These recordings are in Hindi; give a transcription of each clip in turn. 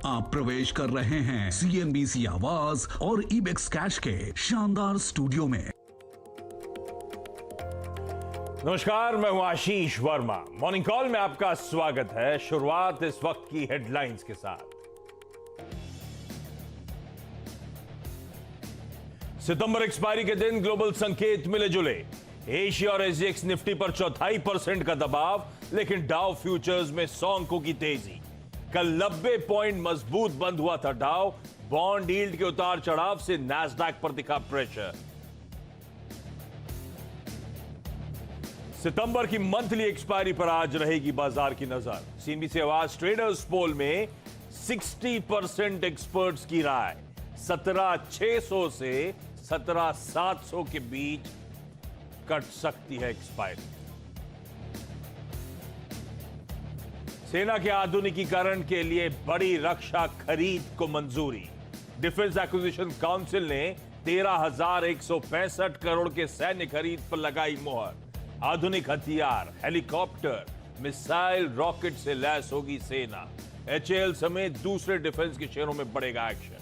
आप प्रवेश कर रहे हैं CNBC आवाज और इबेक्स कैश के शानदार स्टूडियो में। नमस्कार, मैं हूं आशीष वर्मा। मॉर्निंग कॉल में आपका स्वागत है। शुरुआत इस वक्त की हेडलाइंस के साथ। सितंबर एक्सपायरी के दिन ग्लोबल संकेत मिले जुले। एशिया और SGX निफ्टी पर 0.25% का दबाव, लेकिन डाउ फ्यूचर्स में 100 अंकों की तेजी। कल 90 पॉइंट मजबूत बंद हुआ था डाउ। बॉन्ड यील्ड के उतार चढ़ाव से नैस्डैक पर दिखा प्रेशर। सितंबर की मंथली एक्सपायरी पर आज रहेगी बाजार की नजर। CNBC आवाज ट्रेडर्स पोल में 60% एक्सपर्ट्स की राय 17,600 से 17,700 के बीच कट सकती है एक्सपायरी। सेना के आधुनिकीकरण के लिए बड़ी रक्षा खरीद को मंजूरी। डिफेंस एक्विजिशन काउंसिल ने 13,165 करोड़ के सैन्य खरीद पर लगाई मोहर। आधुनिक हथियार, हेलीकॉप्टर, मिसाइल, रॉकेट से लैस होगी सेना। HAL समेत दूसरे डिफेंस के शेयरों में बढ़ेगा एक्शन।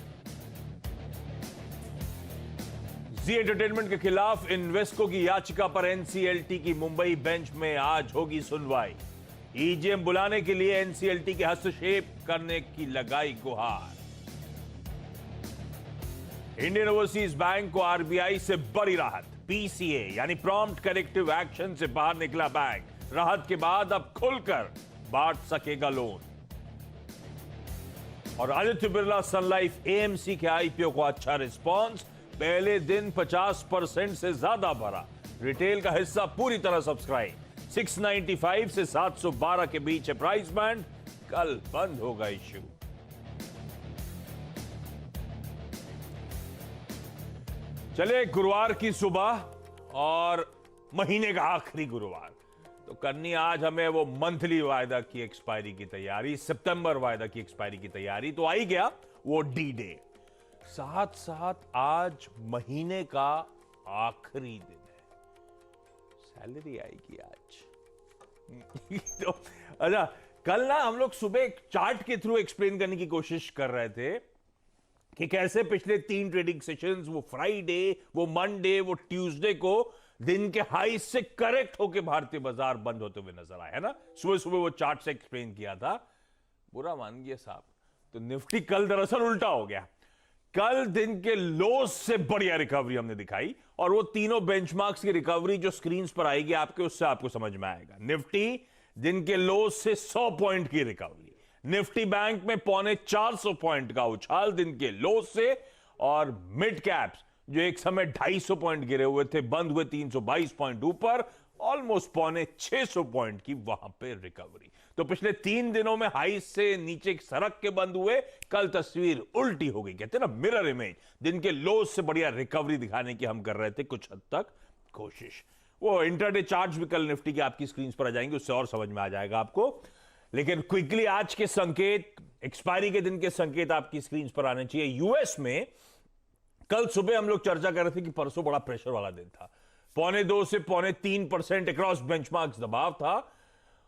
जी एंटरटेनमेंट के खिलाफ इन्वेस्को की याचिका पर NCLT की मुंबई बेंच में आज होगी सुनवाई। EGM बुलाने के लिए NCLT के हस्तक्षेप करने की लगाई गुहार। इंडियन ओवरसीज बैंक को RBI से बड़ी राहत। PCA यानी प्रॉम्प्ट करेक्टिव एक्शन से बाहर निकला बैंक। राहत के बाद अब खुलकर बांट सकेगा लोन। और आदित्य बिरला सन लाइफ AMC के IPO को अच्छा रिस्पांस। पहले दिन 50% से ज्यादा भरा। रिटेल का हिस्सा पूरी तरह सब्सक्राइब। 695 से 712 के बीच है प्राइस बैंड। कल बंद होगा इश्यू। चले, गुरुवार की सुबह और महीने का आखिरी गुरुवार, तो करनी आज हमें वो मंथली वायदा की एक्सपायरी की तैयारी, सितंबर वायदा की एक्सपायरी की तैयारी। तो आई गया वो डी डे। साथ साथ आज महीने का आखिरी दिन है। सैलरी आएगी आज। तो अच्छा, कल ना हम लोग सुबह एक चार्ट के थ्रू एक्सप्लेन करने की कोशिश कर रहे थे कि कैसे पिछले 3 ट्रेडिंग सेशंस, वो फ्राइडे, वो मंडे, वो ट्यूसडे को दिन के हाई से करेक्ट होकर भारतीय बाजार बंद होते हुए नजर आए, है ना। सुबह सुबह वो चार्ट से एक्सप्लेन किया था। बुरा मान गया साहब। तो निफ्टी कल दरअसल उल्टा हो गया। कल दिन के लोस से बढ़िया रिकवरी हमने दिखाई, और वो तीनों बेंचमार्क्स की रिकवरी जो स्क्रीन्स पर आएगी आपके, उससे आपको समझ में आएगा। निफ्टी दिन के लोस से 100 पॉइंट की रिकवरी। निफ्टी बैंक में 450 पॉइंट का उछाल दिन के लोस से। और मिड कैप्स जो एक समय 250 पॉइंट गिरे हुए थे, बंद हुए 322 पॉइंट ऊपर। ऑलमोस्ट 650 पॉइंट की वहां पे रिकवरी। तो पिछले 3 दिनों में हाई से नीचे सरक के बंद हुए। कल तस्वीर उल्टी हो गई। कहते हैं ना, मिरर इमेज। दिन के लो से बढ़िया रिकवरी दिखाने की हम कर रहे थे कुछ हद तक कोशिश। वो इंटरडे चार्ट्स भी कल निफ्टी की आपकी स्क्रीन पर आ जाएंगे, उससे और समझ में आ जाएगा आपको। लेकिन क्विकली आज के संकेत, एक्सपायरी के दिन के संकेत आपकी स्क्रीन पर आने चाहिए। यूएस में कल सुबह हम लोग चर्चा कर रहे थे कि परसों बड़ा प्रेशर वाला दिन था। 2.25 से 3.25% अक्रॉस बेंचमार्क्स दबाव था।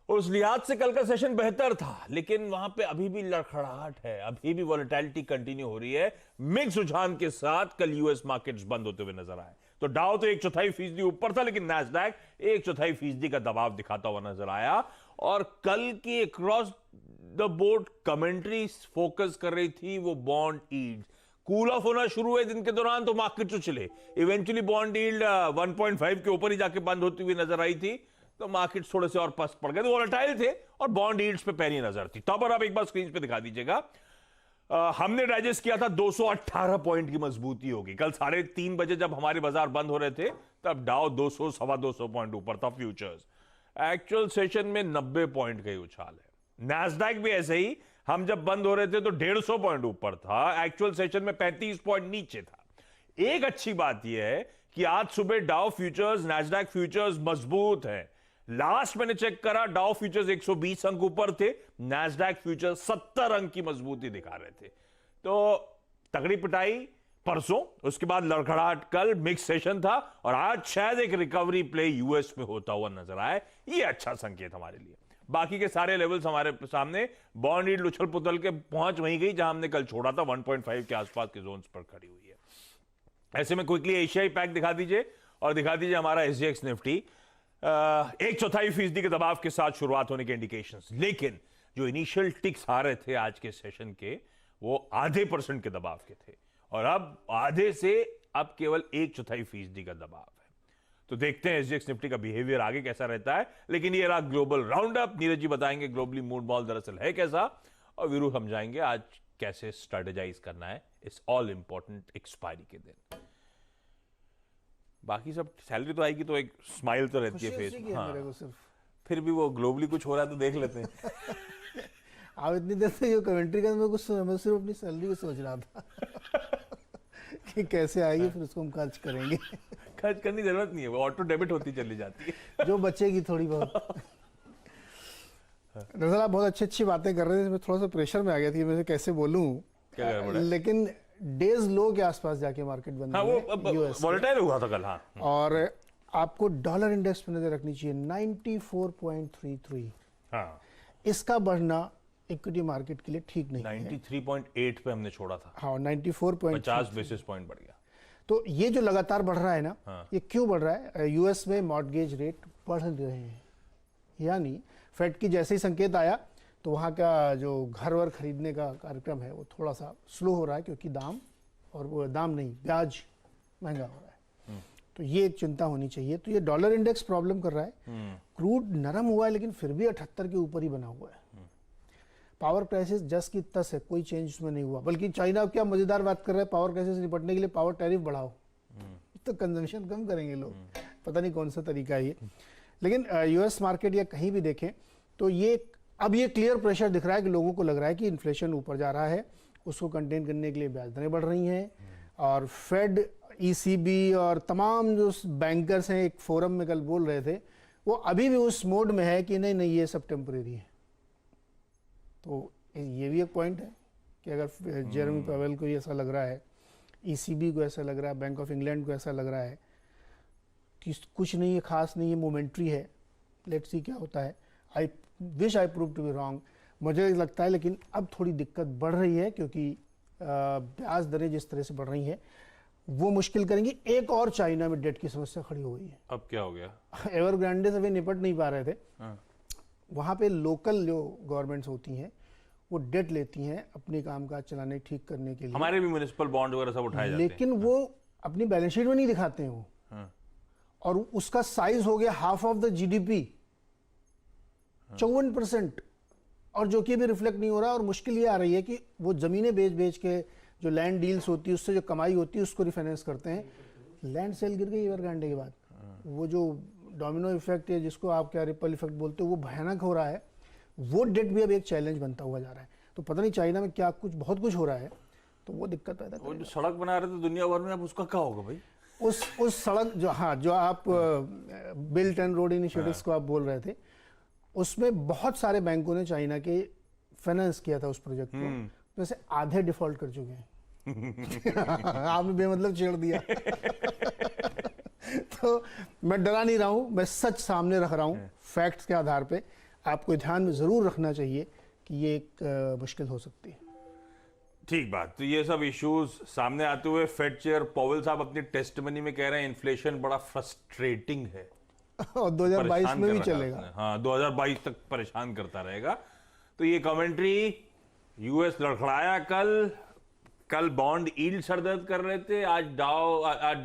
उस लिहाज से कल का सेशन बेहतर था, लेकिन वहां पे अभी भी लड़खड़ाहट है, अभी भी वॉलेटिलिटी कंटिन्यू हो रही है। मिक्स रुझान के साथ कल यूएस मार्केट्स बंद होते हुए नजर आए। तो डाउ तो 1/4% ऊपर था, लेकिन नैस्डैक 1/4% का दबाव दिखाता हुआ नजर आया। और कल की across the board commentary focus कर रही थी वो बॉन्ड यील्ड। कूल ऑफ होना शुरू हुए दिन के दौरान तो मार्केट चले। इवेंचुअली बॉन्ड यील्ड 1.5 के ऊपर ही जाके बंद होती हुई नजर आई थी। तो मार्केट थोड़े से और पस्त पड़ गए, तो वोलेटाइल थे और बॉन्ड यील्ड्स पे पैनी नजर थी। तब और आप एक बार स्क्रीन पे दिखा दीजिएगा। हमने डाइजेस्ट किया था 218 पॉइंट की मजबूती होगी। कल 3:30 बजे जब हमारे बाजार बंद हो रहे थे, तब डाउ 200 सवा 200 पॉइंट ऊपर था फ्यूचर्स। एक्चुअल सेशन में 90 पॉइंट का ही उछाल है। नैस्डैक भी ऐसे ही, हम जब बंद हो रहे थे तो 150 पॉइंट ऊपर था, एक्चुअल सेशन में 35 पॉइंट नीचे था। एक अच्छी बात यह है कि आज सुबह डाउ फ्यूचर्स, नैस्डैक फ्यूचर्स मजबूत है। लास्ट मैंने चेक करा, डाउ फ्यूचर्स 120 अंक ऊपर थे, नैस्डैक फ्यूचर्स 70 अंक की मजबूती दिखा रहे थे। तो तगड़ी पिटाई परसों, उसके बाद लड़खड़ाहट कल, मिक्स सेशन था, और आज शायद एक रिकवरी प्ले यूएस में होता हुआ नजर आए। ये अच्छा संकेत हमारे लिए। बाकी के सारे लेवल्स हमारे सामने, बॉन्ड यील्ड उछल पुथल के पहुंच वहीं गई जहां हमने कल छोड़ा था, 1.5 के आसपास के जोन्स पर खड़ी हुई है। ऐसे में क्विकली एशियाई पैक दिखा दीजिए और दिखा दीजिए हमारा एसजीएक्स निफ्टी 1/4% के दबाव के साथ शुरुआत होने के इंडिकेशंस, लेकिन जो इनिशियल टिक्स आ रहे थे आज के सेशन के वो 0.5% के दबाव के थे और अब आधे से अब केवल 1/4% का दबाव है। तो देखते हैं एसजीएक्स निफ्टी का बिहेवियर आगे कैसा रहता है, लेकिन ये रहा global round up. Neeraj ji बताएंगे ग्लोबली मूड बॉल दरअसल है कैसा, और वीरू समझाएंगे आज कैसे स्ट्रेटेजाइज करना है इस ऑल इंपॉर्टेंट एक्सपायरी के दिन। बाकी सब सैलरी तो आएगी तो एक स्माइल तो रहती है फेस में। हाँ, मेरे को सिर्फ फिर भी वो ग्लोबली कुछ हो रहा है तो देख लेते हैं। आप इतनी देर से जो कमेंट्री कर मैं सिर्फ अपनी सैलरी को सोच रहा था कि कैसे आएगी, फिर उसको हम खर्च करेंगे। खर्च करने की जरूरत नहीं है, वो ऑटो डेबिट होती चली जाती है। जो बचेगी थोड़ी बहुत। दरअसल आप बहुत अच्छी बातें कर रहे थे, मैं थोड़ा सा प्रेशर में आ गया था कि मैं कैसे बोलूं, क्या गड़बड़ है? लेकिन डेज लो के आसपास जाके मार्केट बंद हाँ, हुई वो है, वोलेटाइल हुआ था कल। हाँ, और आपको डॉलर इंडेक्स पर नजर रखनी चाहिए 94.33। हाँ, इसका बढ़ना इक्विटी मार्केट के लिए ठीक नहीं है। 93.8 पे हमने छोड़ा था। हाँ, 94. 50 बेसिस पॉइंट बढ़ गया। तो ये जो लगातार बढ़ रहा है ना, हाँ। ये क्यों बढ़ रहा है? यूएस में मॉर्टगेज रेट बढ़ रहे हैं, यानी फेड की जैसे ही संकेत आया तो वहाँ का जो घर वर खरीदने का कार्यक्रम है वो थोड़ा सा स्लो हो रहा है, क्योंकि दाम, और वो दाम नहीं, ब्याज महंगा हो रहा है। तो ये एक चिंता होनी चाहिए। तो ये डॉलर इंडेक्स प्रॉब्लम कर रहा है। क्रूड नरम हुआ है लेकिन फिर भी 78 के ऊपर ही बना हुआ है। पावर क्राइसिस जस की तस है, कोई चेंज उसमें नहीं हुआ, बल्कि चाइना क्या मजेदार बात कर रहा है, पावर क्राइसिस से निपटने के लिए पावर टैरिफ बढ़ाओ, तो कंजम्पशन कम करेंगे लोग। पता नहीं कौन सा तरीका है ये। लेकिन यूएस मार्केट या कहीं भी देखें तो ये अब ये क्लियर प्रेशर दिख रहा है कि लोगों को लग रहा है कि इन्फ्लेशन ऊपर जा रहा है, उसको कंटेन करने के लिए ब्याज दरें बढ़ रही हैं, और फेड, ईसीबी और तमाम जो बैंकर्स हैं एक फोरम में कल बोल रहे थे, वो अभी भी उस मोड में है कि नहीं नहीं ये सब टेम्परेरी है। तो ये भी एक पॉइंट है कि अगर जेरेमी पावेल को ऐसा लग रहा है, ईसीबी को ऐसा लग रहा है, बैंक ऑफ इंग्लैंड को ऐसा लग रहा है कि कुछ नहीं है, खास नहीं है, मोमेंट्री है, लेट्स सी क्या होता है। I wish I prove to be wrong, मुझे लगता है, लेकिन अब थोड़ी दिक्कत बढ़ रही है क्योंकि ब्याज दरें जिस तरह से बढ़ रही हैं वो मुश्किल करेंगी। एक और चाइना में डेट की समस्या खड़ी हो गई है। अब क्या हो गया? एवरग्रांडे से वे निपट नहीं पा रहे थे। हाँ। वहाँ पे लोकल जो गवर्नमेंट्स होती हैं वो डेट लेती हैं अपने काम काज चलाने, ठीक करने के लिए। हमारे भी म्युनिसिपल बॉन्ड वगैरह सब उठाए जाते हैं, लेकिन वो अपनी बैलेंस शीट में नहीं दिखाते हैं वो। हाँ। और उसका साइज हो गया हाफ ऑफ द जीडीपी, 54%, और जो कि भी रिफ्लेक्ट नहीं हो रहा। और मुश्किल ये आ रही है कि वो जमीनें बेच के जो लैंड डील्स होती है उससे जो कमाई होती है उसको रिफाइनेंस करते हैं। लैंड सेल गिर गई एवरग्रांडे के बाद। वो जो डोमिनो इफेक्ट है, जिसको आप क्या रिपल इफेक्ट बोलते हो, वो भयानक हो रहा है। वो डेट भी अब एक चैलेंज बनता हुआ जा रहा है। तो पता नहीं चाइना में क्या कुछ बहुत कुछ हो रहा है, तो वो दिक्कत पैदा वो जो सड़क बना रहे थे दुनिया भर में, अब उसका क्या होगा भाई? उस सड़क जो, हाँ, जो आप बिल्ट एंड रोड इनिशिएटिव्स को आप बोल रहे थे, उसमें बहुत सारे बैंकों ने चाइना के फाइनेंस किया था उस प्रोजेक्ट को, वैसे आधे डिफॉल्ट कर चुके हैं। आपने बेमतलब छेड़ दिया। तो मैं डरा नहीं रहा हूं, मैं सच सामने रख रहा हूं, फैक्ट्स के आधार पे। आपको ध्यान में जरूर रखना चाहिए कि ये एक मुश्किल हो सकती है। ठीक बात। तो ये सब इश्यूज सामने आते हुए फेड चेयर पॉवेल साहब अपनी टेस्टमनी में कह रहे हैं इन्फ्लेशन बड़ा फ्रस्ट्रेटिंग है और 2022 परेशान में कर भी रखा चलेगा। उसने। हाँ, 2022 तक परेशान करता रहेगा। तो ये कमेंट्री, यूएस लड़खड़ाया कल बॉन्ड यील्ड सरदर्द कर रहे थे, आज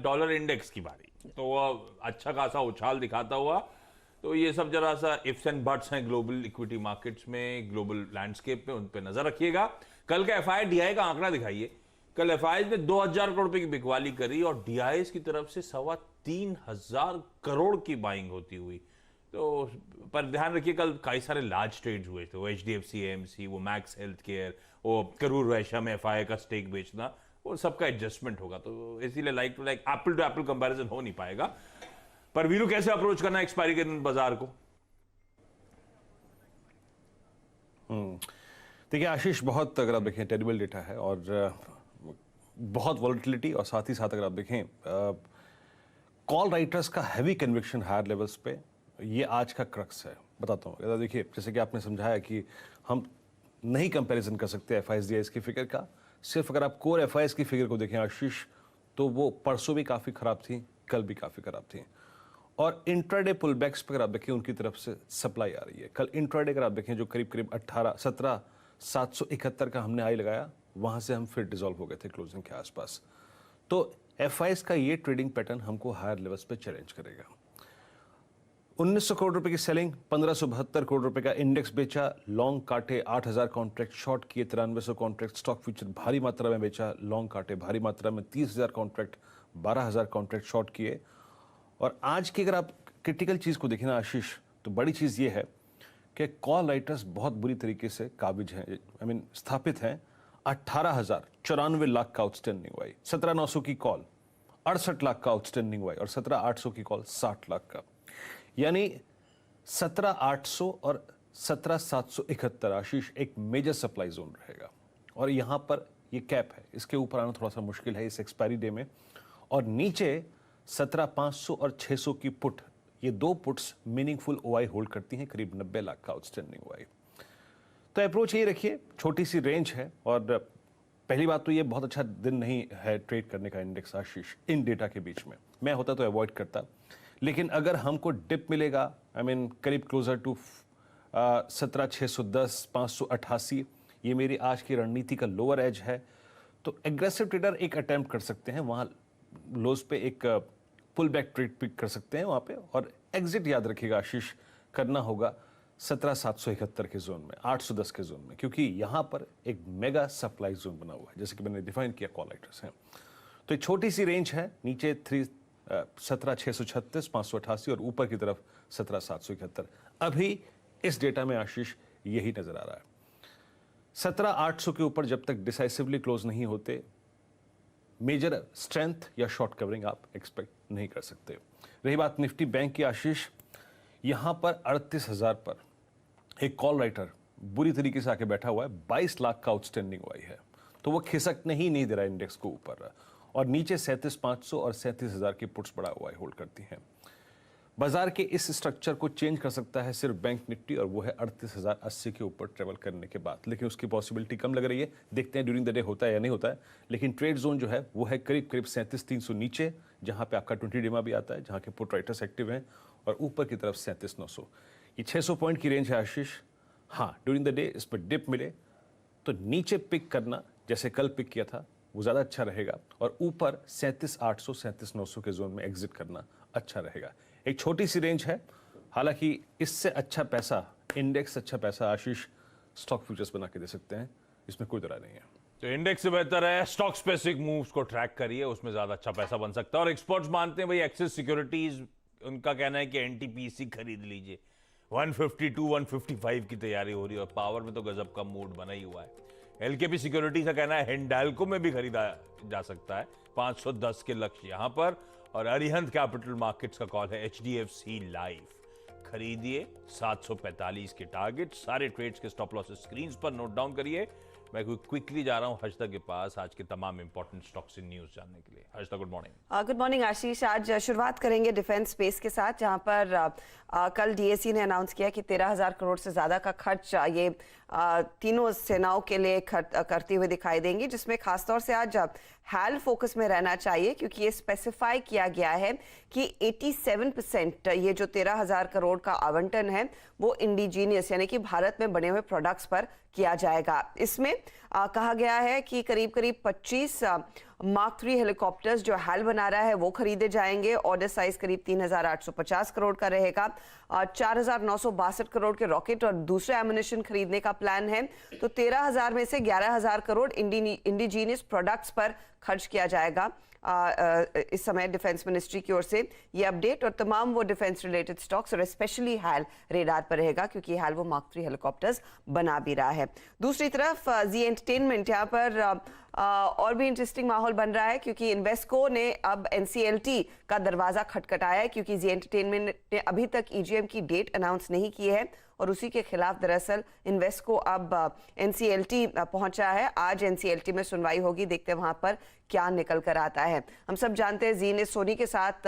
डॉलर इंडेक्स की बारी, तो वो अच्छा खासा उछाल दिखाता हुआ। तो ये सब जरा सा इफ्स एंड बट्स हैं ग्लोबल इक्विटी मार्केट्स में, ग्लोबल लैंडस्केप में, उन पे नजर रखिएगा। कल का एफआई का आंकड़ा दिखाइए। कल एफआई ने 2000 करोड़ रुपए की बिकवाली करी और डीआईएस की तरफ से 3,25,000 करोड़ की बाइंग होती हुई। तो पर ध्यान रखिए कल कई सारे लार्ज ट्रेड्स हुए थे, वो एचडीएफसी एएमसी, वो मैक्स हेल्थ केयर, वो करूर वैश्य में एफआई का स्टेक बेचना, वो सबका एडजस्टमेंट होगा। तो इसीलिए like to like apple to apple comparison हो नहीं पाएगा। पर वीरू कैसे अप्रोच करना है एक्सपायरी के दिन बाजार को? देखिए आशीष, बहुत अगर आप देखें टेरिबल डेटा है और बहुत वॉलेटिलिटी, और साथ ही साथ अगर आप देखें कॉल राइटर्स का हैवी कन्विक्शन हायर लेवल्स पे, ये आज का क्रक्स है। बताता हूँ। देखिए, जैसे कि आपने समझाया कि हम नहीं कंपैरिजन कर सकते एफआईएस डीआईएस की फिगर का। सिर्फ अगर आप कोर एफआईएस की फिगर को देखें आशीष, तो वो परसों भी काफ़ी ख़राब थी, कल भी काफ़ी ख़राब थी। और इंट्राडे पुलबैक्स पर अगर आप देखें, उनकी तरफ से सप्लाई आ रही है। कल इंट्राडे अगर आप देखें, जो करीब करीब 17,771 का हमने हाई लगाया, वहाँ से हम फिर डिजॉल्व हो गए थे क्लोजिंग के आसपास। तो एफआईएस का ये ट्रेडिंग पैटर्न हमको हायर लेवल्स पे चैलेंज करेगा। 1900 करोड़ रुपए की सेलिंग, 1572 करोड़ रुपए का इंडेक्स बेचा, लॉन्ग काटे 8000 कॉन्ट्रैक्ट शॉर्ट किए, 9300 कॉन्ट्रैक्ट स्टॉक फ्यूचर भारी मात्रा में बेचा, लॉन्ग काटे भारी मात्रा में 30,000 कॉन्ट्रैक्ट, 12,000 कॉन्ट्रैक्ट शॉर्ट किए। और आज की अगर आप क्रिटिकल चीज को देखें ना आशीष, तो बड़ी चीज ये है कि कॉल राइटर्स बहुत बुरी तरीके से काबिज हैं, स्थापित हैं। 18,094 लाख का आउटस्टैंडिंग हुआ, 17,900 की कॉल, 68 लाख का आउटस्टैंडिंग हुआ और 17,800 की कॉल 60 लाख का, यानी 17,800 और 17,771 आशीष एक मेजर सप्लाई जोन रहेगा। और यहां पर ये कैप है, इसके ऊपर आना थोड़ा सा मुश्किल है इस एक्सपायरी डे में। और नीचे 17,500 और 600 की पुट, ये दो पुट्स मीनिंगफुल ओआई होल्ड करती हैं, करीब 90 लाख का आउटस्टैंडिंग ओआई। तो अप्रोच ये रखिए, छोटी सी रेंज है। और पहली बात तो ये बहुत अच्छा दिन नहीं है ट्रेड करने का इंडेक्स आशीष इन डेटा के बीच में। मैं होता तो अवॉइड करता, लेकिन अगर हमको डिप मिलेगा, करीब क्लोजर टू 17,610, 588, ये मेरी आज की रणनीति का लोअर एज है। तो एग्रेसिव ट्रेडर एक अटेम्प्ट कर सकते हैं, वहां लोज पे एक पुल बैक ट्रेड पिक कर सकते हैं वहां पे। और एग्जिट याद रखिएगा आशीष, करना होगा 17,771 के जोन में, 810 के जोन में, क्योंकि यहां पर एक मेगा सप्लाई जोन बना हुआ है, जैसे कि मैंने डिफाइन किया कॉल राइटर्स हैं। तो एक छोटी सी रेंज है, नीचे 17,636, 588 और ऊपर की तरफ 17,771। अभी इस डेटा में आशीष यही नजर आ रहा है। 17,800 के ऊपर जब तक डिसाइसिवली क्लोज नहीं होते, मेजर स्ट्रेंथ या शॉर्ट कवरिंग आप एक्सपेक्ट नहीं कर सकते। रही बात निफ्टी बैंक की आशीष, यहां पर 38,000 पर एक कॉल राइटर बुरी तरीके से आके बैठा हुआ है, 22 लाख का आउटस्टैंडिंग हुआ है, तो वो खिसकने ही नहीं दे रहा इंडेक्स को ऊपर। और नीचे 37,500 और 37,000 की पुट्स बड़ा हुआ है, होल्ड करती हैं। बाजार के इस स्ट्रक्चर को चेंज कर सकता है सिर्फ बैंक निफ्टी, और वो है 38,080 के ऊपर ट्रेवल करने के बाद, लेकिन उसकी पॉसिबिलिटी कम लग रही है। देखते हैं ड्यूरिंग द डे होता है या नहीं होता है। लेकिन ट्रेड जोन जो है वो है करीब करीब 37,300 नीचे, जहां पे आपका 20 डेमा भी आता है, जहां के पुट राइटर्स एक्टिव हैं, और ऊपर की तरफ 37,900। ये 600 पॉइंट की रेंज है आशीष। हाँ, ड्यूरिंग द डे इस पर डिप मिले तो नीचे पिक करना, जैसे कल पिक किया था, वो ज़्यादा अच्छा रहेगा। और ऊपर 37,800, 37,900 के जोन में एग्जिट करना अच्छा रहेगा। एक छोटी सी रेंज है, हालांकि इससे अच्छा पैसा, इंडेक्स अच्छा पैसा आशीष स्टॉक फ्यूचर्स बना के दे सकते हैं, इसमें कोई दरार नहीं है। तो इंडेक्स से बेहतर है स्टॉक स्पेसिफिक मूव्स को ट्रैक करिए, उसमें ज्यादा अच्छा पैसा बन सकता है। और एक्सपर्ट्स मानते हैं भाई एक्सिस सिक्योरिटीज, उनका कहना है कि एनटीपीसी खरीद लीजिए। 152, 155 की तैयारी हो रही है, और पावर में तो गजब का मूड बना ही हुआ है। एलकेपी सिक्योरिटीज का कहना है हिंडाल्को में भी खरीदा जा सकता है, 510 के लक्ष्य यहां पर। और अरिहंत कैपिटल मार्केट्स का कॉल है एचडीएफसी लाइफ खरीदिए, 745 के टारगेट। सारे ट्रेड्स के स्टॉप लॉसेस स्क्रीन पर नोट डाउन करिए। मैं क्विकली जा रहा हूं हर्षदा के पास आज के तमाम इंपॉर्टेंट स्टॉक्स इन न्यूज जानने के लिए। Harshada, good morning. Good morning Ashish. आज शुरुआत करेंगे डिफेंस स्पेस के साथ, जहां पर कल डीएसी ने अनाउंस किया कि 13,000 करोड़ से ज्यादा का खर्च ये तीनों सेनाओं के लिए करती हुए दिखाई देंगी, जिसमें खासतौर से आज हैल फोकस में रहना चाहिए, क्योंकि ये स्पेसिफाई किया गया है कि 87% ये जो 13,000 करोड़ का आवंटन है वो इंडिजीनियस यानी कि भारत में बने हुए प्रोडक्ट्स पर किया जाएगा। इसमें कहा गया है कि करीब करीब 25 मार्क 3 हेलीकॉप्टर्स जो हैल बना रहा है वो खरीदे जाएंगे। ऑर्डर साइज करीब 3,850 करोड़ का रहेगा। 4,962 करोड़ के रॉकेट और दूसरे एमुनिशन खरीदने का प्लान है। तो 13,000 में से 11,000 करोड़ इंडिजीनियस प्रोडक्ट्स पर खर्च किया जाएगा। इस समय डिफेंस मिनिस्ट्री की ओर से ये अपडेट, और तमाम वो डिफेंस रिलेटेड स्टॉक्स और स्पेशली हैल रेडार पर रहेगा, क्योंकि हैल वो मार्क 3 हेलीकॉप्टर्स बना भी रहा है। दूसरी तरफ जी एंटरटेनमेंट, यहाँ पर और भी इंटरेस्टिंग माहौल बन रहा है, क्योंकि इन्वेस्को ने अब एनसीएलटी का दरवाजा खटखटाया है, क्योंकि जी एंटरटेनमेंट ने अभी तक ईजीएम की डेट अनाउंस नहीं की है। और उसी के खिलाफ दरअसल इन्वेस्को अब एनसीएलटी पहुंचा है। आज एनसीएलटी में सुनवाई होगी, देखते हैं वहां पर क्या निकल कर आता है। हम सब जानते हैं जी ने सोनी के साथ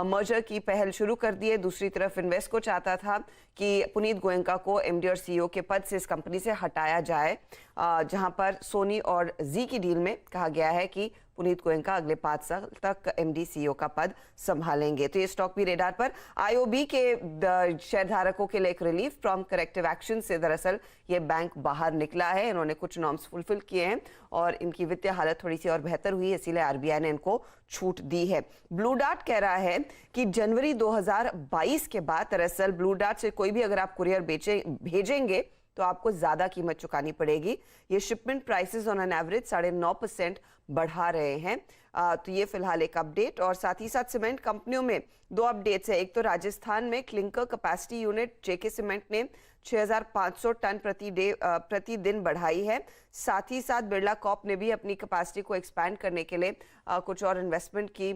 मर्जर की पहल शुरू कर दी है। दूसरी तरफ इन्वेस्को चाहता था कि पुनीत गोयनका को एमडी और सीईओ के पद से इस कंपनी से हटाया जाए, जहां पर सोनी और जी की डील में कहा गया है कि पुनीत गोयनका अगले 5 साल तक एमडी सीईओ का पद संभालेंगे। तो ये स्टॉक भी रेडार पर। आईओबी के शेयरधारकों के लिए एक रिलीफ फ्रॉम करेक्टिव एक्शन से दरअसल ये बैंक बाहर निकला है। इन्होंने कुछ नॉर्म्स फुलफिल किए हैं और इनकी वित्तीय हालत थोड़ी सी और बेहतर हुई है, इसीलिए आरबीआई ने इनको छूट दी है। ब्लू डार्ट कह रहा है कि जनवरी 2022 के बाद दरअसल ब्लू डार्ट से कोई भी अगर आप कुरियर भेजेंगे तो आपको ज्यादा कीमत चुकानी पड़ेगी। ये shipment prices on an average 9.5% बढ़ा रहे हैं। तो ये फिलहाल एक अपडेट। और साथ ही साथ सीमेंट कंपनियों में 2 अपडेट्स है। एक तो राजस्थान में क्लिंकर कैपेसिटी यूनिट जेके सीमेंट ने 6,500 टन प्रतिदिन बढ़ाई है। साथ ही साथ बिरला कॉर्प ने भी अपनी कैपेसिटी को एक्सपैंड करने के लिए कुछ और इन्वेस्टमेंट की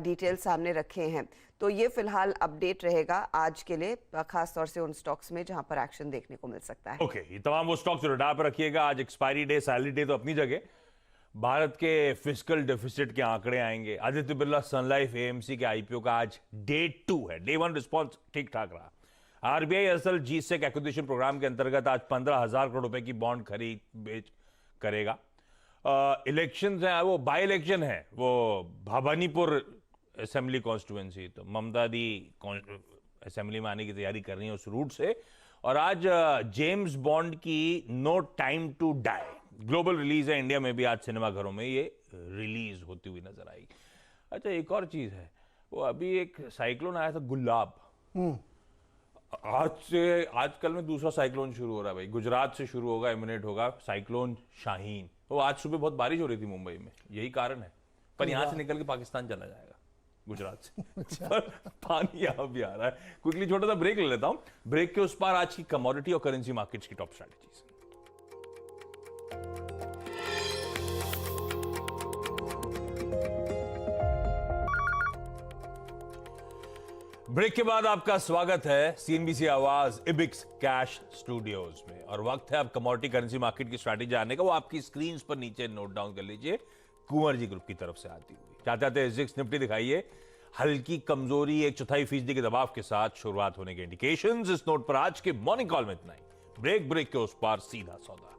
डिटेल सामने रखे हैं। तो ये फिलहाल अपडेट रहेगा आज के लिए, खास तौर से उन स्टॉक्स में जहां पर एक्शन देखने को मिल सकता है। ओके, ये तमाम वो स्टॉक्स रडार पर रखिएगा। आज एक्सपायरी डे, सैलरी डे तो अपनी जगह, भारत के फिस्कल डेफिसिट के आंकड़े आएंगे। आदित्य बिरला सन लाइफ एएमसी के आईपीओ का आज डे 2 है। डे 1 रिस्पॉन्स ठीक ठाक रहा। आरबीआई असल जीसेक एक्विजिशन प्रोग्राम के अंतर्गत आज 15,000 करोड़ रुपए की बॉन्ड खरीद बेच करेगा। इलेक्शन है, वो बाई इलेक्शन है, वो भवानीपुर असेंबली कॉन्स्टिट्यूएंसी, तो ममता दी असेंबली में आने की तैयारी कर रही है उस रूट से। और आज जेम्स बॉन्ड की no time to die global release है। इंडिया में भी आज सिनेमाघरों में ये रिलीज होती हुई नजर आई। अच्छा, एक और चीज है, वो अभी एक साइक्लोन आया था गुलाब, आजकल में दूसरा साइक्लोन शुरू हो रहा है भाई। गुजरात से शुरू होगा, इमिनेट होगा साइक्लोन शाहीन। वो आज सुबह बहुत बारिश हो रही थी मुंबई में, यही कारण है। पर यहां से निकल के पाकिस्तान चला जाएगा गुजरात से। पर पानी यहां भी आ रहा है। क्विकली छोटा सा ब्रेक ले लेता हूं। ब्रेक के उस पार आज की कमोडिटी और करेंसी मार्केट्स की टॉप स्ट्रैटेजीज। ब्रेक के बाद आपका स्वागत है सीएनबीसी आवाज इबिक्स कैश स्टूडियोज में। और वक्त है अब कमोडिटी करेंसी मार्केट की स्ट्रैटेजी जानने का। वो आपकी स्क्रीन पर नीचे नोट डाउन कर लीजिए, कुंवर जी ग्रुप की तरफ से आती हुई। चाहते एसजीएक्स निफ्टी दिखाइए हल्की कमजोरी 1/4% के दबाव के साथ शुरुआत होने के इंडिकेशंस। इस नोट पर आज के मॉर्निंग कॉल में इतना ही। ब्रेक के उस पार सीधा सौदा।